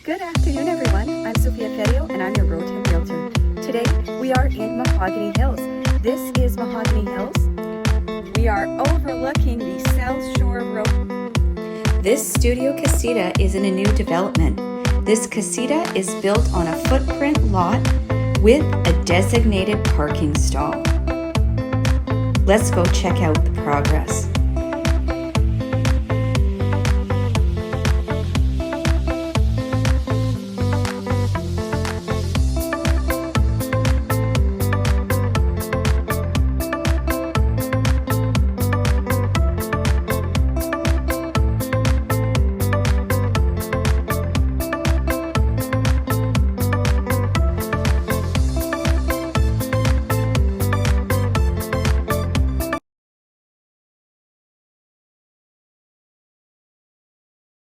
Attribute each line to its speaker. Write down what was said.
Speaker 1: Good afternoon, everyone. I'm Sophia Ferrio, and I'm your Roatan Realtor. Today, we are in Mahogany Hills. This is Mahogany Hills. We are overlooking the South Shore of Roatan. This studio casita is in a new development. This casita is built on a footprint lot with a designated parking stall. Let's go check out the progress.